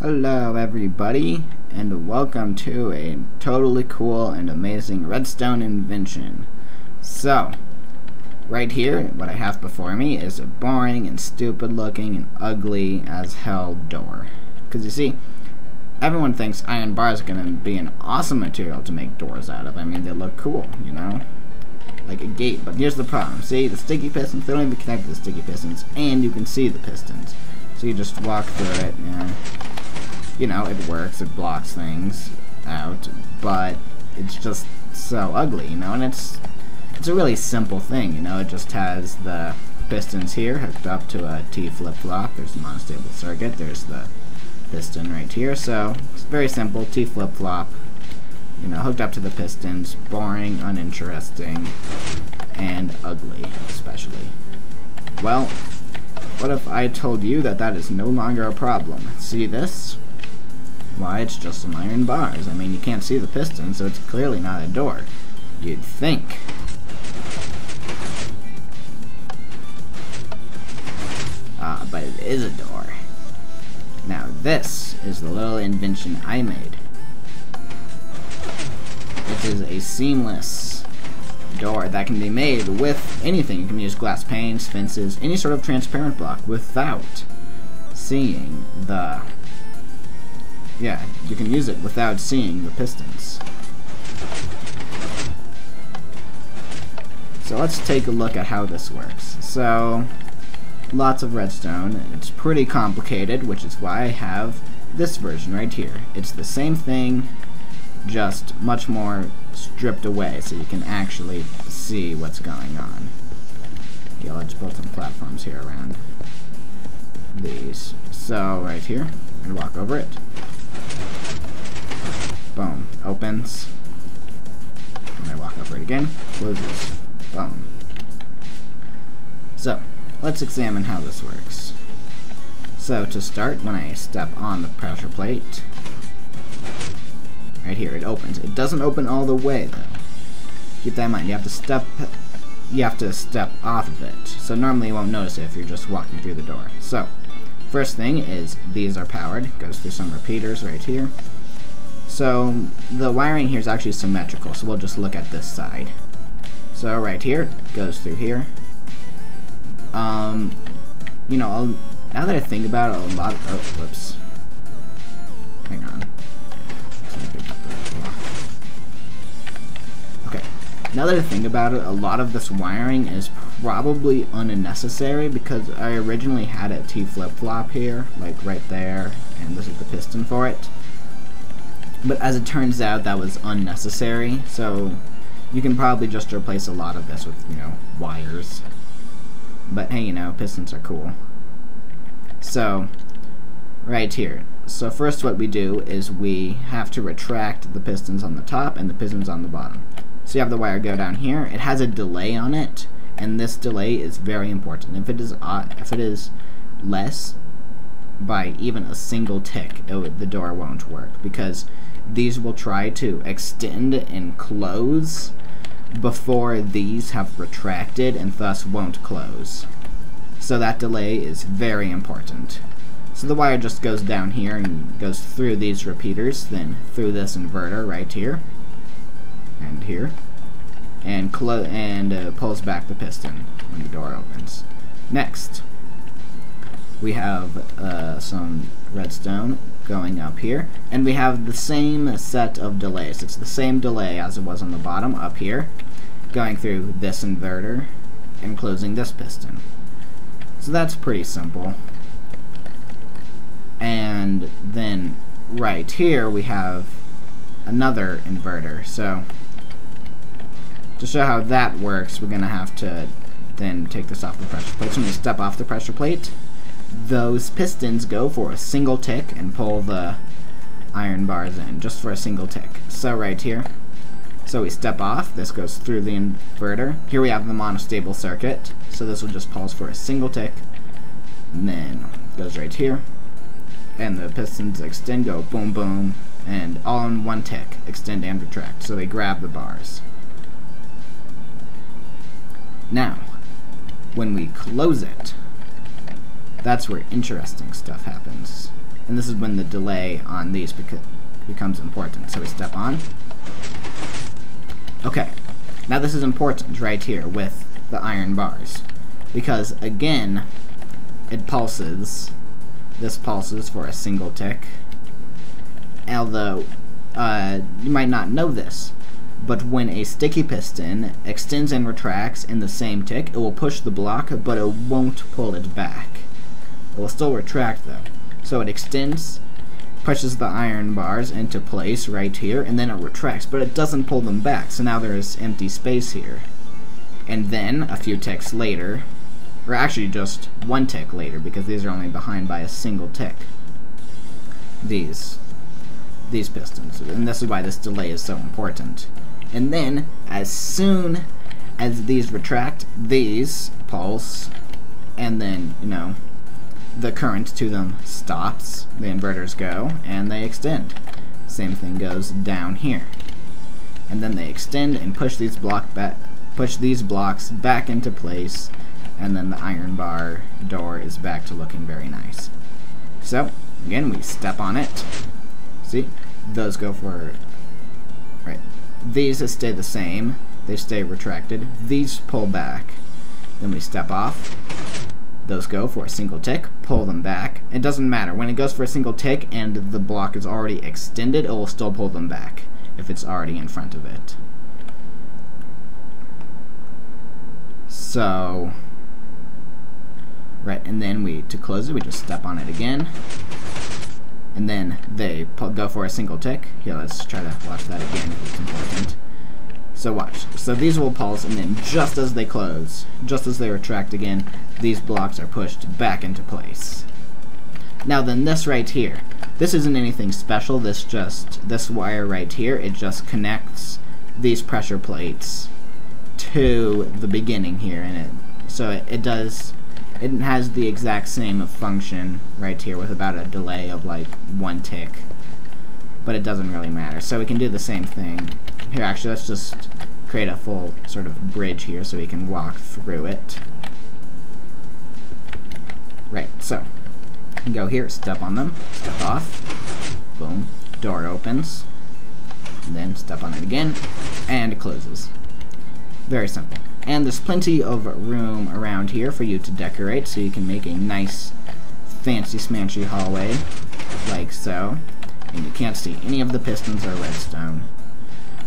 Hello everybody, and welcome to a totally cool and amazing Redstone Invention. So, right here, what I have before me is a boring and stupid looking and ugly as hell door. Because you see, everyone thinks iron bars are going to be an awesome material to make doors out of. I mean, they look cool, you know? Like a gate. But here's the problem. See, the sticky pistons, they don't even connect to the sticky pistons, and you can see the pistons. So you just walk through it, and you know, it works, it blocks things out, but it's just so ugly, you know, and it's a really simple thing, you know. It just has the pistons here hooked up to a T flip-flop. There's the monostable circuit, there's the piston right here, so it's very simple, T flip-flop, you know, hooked up to the pistons, boring, uninteresting, and ugly, especially. Well, what if I told you that that is no longer a problem? See this? Why, it's just some iron bars. I mean, you can't see the piston, so it's clearly not a door. You'd think. But it is a door. Now, this is the little invention I made. It is a seamless door that can be made with anything. You can use glass panes, fences, any sort of transparent block without seeing the... Yeah, you can use it without seeing the pistons. So let's take a look at how this works. So, lots of redstone. It's pretty complicated, which is why I have this version right here. It's the same thing, just much more stripped away, so you can actually see what's going on. Yeah, let's build some platforms here around these. So, right here, and walk over it. Boom. Opens. And I walk over it again. Closes. Boom. So, let's examine how this works. So, to start, when I step on the pressure plate, right here, it opens. It doesn't open all the way, though. Keep that in mind. You have to step off of it. So, normally you won't notice it if you're just walking through the door. So, first thing is, these are powered. It goes through some repeaters right here. So, the wiring here is actually symmetrical, so we'll just look at this side. So, right here, goes through here. You know, now that I think about it, a lot of... Oh, whoops. Hang on. Okay. Now that I think about it, a lot of this wiring is probably unnecessary because I originally had a T flip-flop here, like right there, and this is the piston for it. But as it turns out, that was unnecessary, so you can probably just replace a lot of this with, you know, wires. But hey, you know, pistons are cool. So, right here. So first what we do is we have to retract the pistons on the top and the pistons on the bottom. So you have the wire go down here. It has a delay on it, and this delay is very important. If it is less by even a single tick, the door won't work, because these will try to extend and close before these have retracted and thus won't close. So that delay is very important. So the wire just goes down here and goes through these repeaters, then through this inverter right here, and here, and pulls back the piston when the door opens. Next, we have some redstone going up here, and we have the same set of delays. It's the same delay as it was on the bottom up here, going through this inverter and closing this piston. So that's pretty simple. And then right here we have another inverter. So to show how that works, we're gonna have to then take this off the pressure plate. So when you step off the pressure plate, those pistons go for a single tick and pull the iron bars in, just for a single tick. So right here, so we step off, this goes through the inverter. Here we have the monostable circuit, so this will just pulse for a single tick, and then goes right here, and the pistons extend, go boom boom, and all in one tick, extend and retract, so they grab the bars. Now, when we close it, that's where interesting stuff happens. And this is when the delay on these becomes important. So we step on. Okay, now this is important right here with the iron bars, because again, it pulses. This pulses for a single tick. Although, you might not know this, but when a sticky piston extends and retracts in the same tick, it will push the block, but it won't pull it back. It will still retract though. So it extends, pushes the iron bars into place right here, and then it retracts, but it doesn't pull them back, so now there is empty space here. And then, a few ticks later, or actually just one tick later, because these are only behind by a single tick, these pistons, and this is why this delay is so important. And then, as soon as these retract, these pulse, and then, you know, the current to them stops, the inverters go, and they extend. Same thing goes down here. And then they extend and push these blocks back into place, and then the iron bar door is back to looking very nice. So, again, we step on it. See? Those go for... right. These stay the same. They stay retracted. These pull back. Then we step off. Those go for a single tick. Pull them back. It doesn't matter. When it goes for a single tick and the block is already extended, it will still pull them back if it's already in front of it. So... right, and then to close it, we just step on it again. And then they go for a single tick. Here, let's try to watch that again if it's important. So watch. So these will pulse, and then just as they close, just as they retract again, these blocks are pushed back into place. Now then, this right here, this isn't anything special. This wire right here, it just connects these pressure plates to the beginning here, and it has the exact same function right here with about a delay of like 1 tick, but it doesn't really matter. So we can do the same thing here. Actually, let's just create a full sort of bridge here so we can walk through it. Right, so you can go here, step on them, step off, boom, door opens, and then step on it again, and it closes. Very simple. And there's plenty of room around here for you to decorate, so you can make a nice, fancy, smanchy hallway, like so. And you can't see any of the pistons or redstone.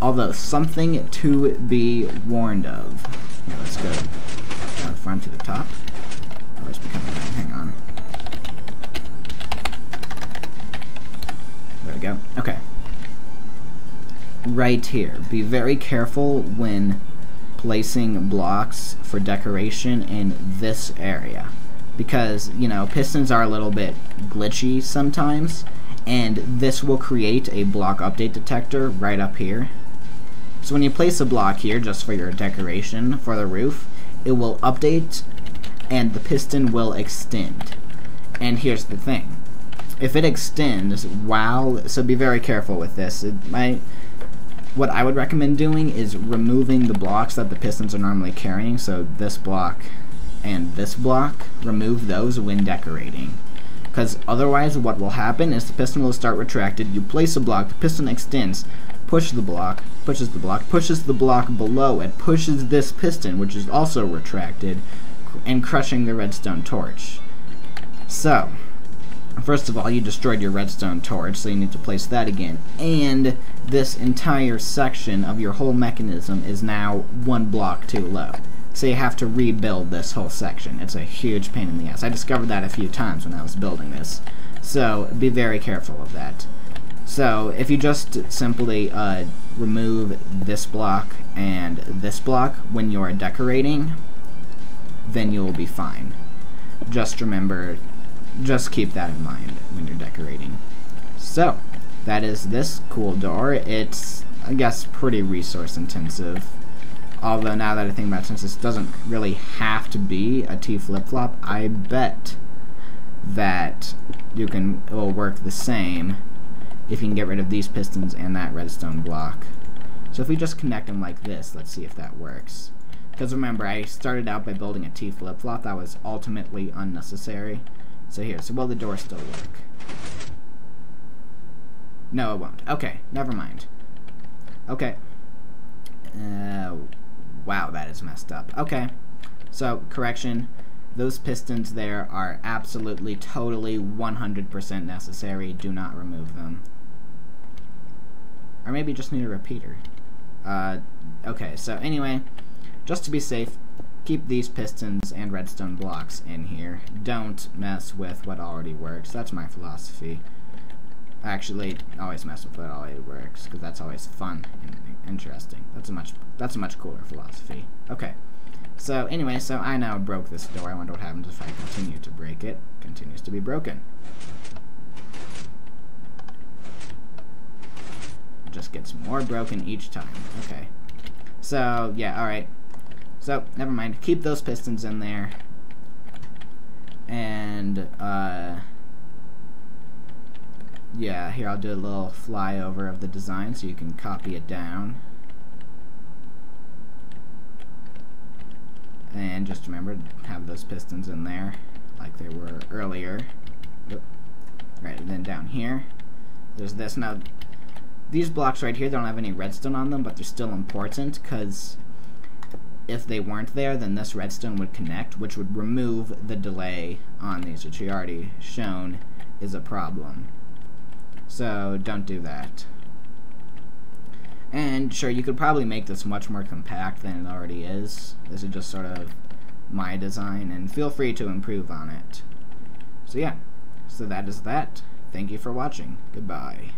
Although, something to be warned of. Here, let's go down the front to the top. Oh, it's becoming down. Hang on. There we go. Okay. Right here. Be very careful when placing blocks for decoration in this area, because, you know, pistons are a little bit glitchy sometimes, and this will create a block update detector right up here. So when you place a block here just for your decoration for the roof, it will update and the piston will extend. And here's the thing, if it extends so be very careful with this. What I would recommend doing is removing the blocks that the pistons are normally carrying, so this block and this block, remove those when decorating. Because otherwise what will happen is the piston will start retracted, you place a block, the piston extends, pushes the block below it, pushes this piston, which is also retracted, and crushing the redstone torch. So, first of all, you destroyed your redstone torch, so you need to place that again. And this entire section of your whole mechanism is now 1 block too low. So you have to rebuild this whole section. It's a huge pain in the ass. I discovered that a few times when I was building this. So be very careful of that. So if you just simply remove this block and this block when you're decorating, then you'll be fine. Just remember, just keep that in mind when you're decorating. So, that is this cool door. It's, I guess, pretty resource intensive. Although now that I think about it, since this doesn't really have to be a T flip-flop, I bet that it will work the same if you can get rid of these pistons and that redstone block. So if we just connect them like this, let's see if that works. Because remember, I started out by building a T flip-flop that was ultimately unnecessary. So here, so will the door still work? No, it won't. Okay, never mind. Okay. Wow, that is messed up. Okay. So, correction. Those pistons there are absolutely, totally, 100% necessary. Do not remove them. Or maybe just need a repeater. Okay, so anyway, just to be safe, keep these pistons and redstone blocks in here. Don't mess with what already works. That's my philosophy. Actually, always mess with what already works, because that's always fun and interesting. That's a much cooler philosophy. Okay. So anyway, so I now broke this door. I wonder what happens if I continue to break it. It continues to be broken. It just gets more broken each time. Okay. So, yeah, alright. So, never mind. Keep those pistons in there. And, yeah, here I'll do a little flyover of the design so you can copy it down. And just remember to have those pistons in there like they were earlier. Right, and then down here, there's this. Now, these blocks right here, they don't have any redstone on them, but they're still important, because if they weren't there, then this redstone would connect, which would remove the delay on these, which we already shown is a problem. So, don't do that. And sure, you could probably make this much more compact than it already is. This is just sort of my design, and feel free to improve on it. So yeah, so that is that. Thank you for watching. Goodbye.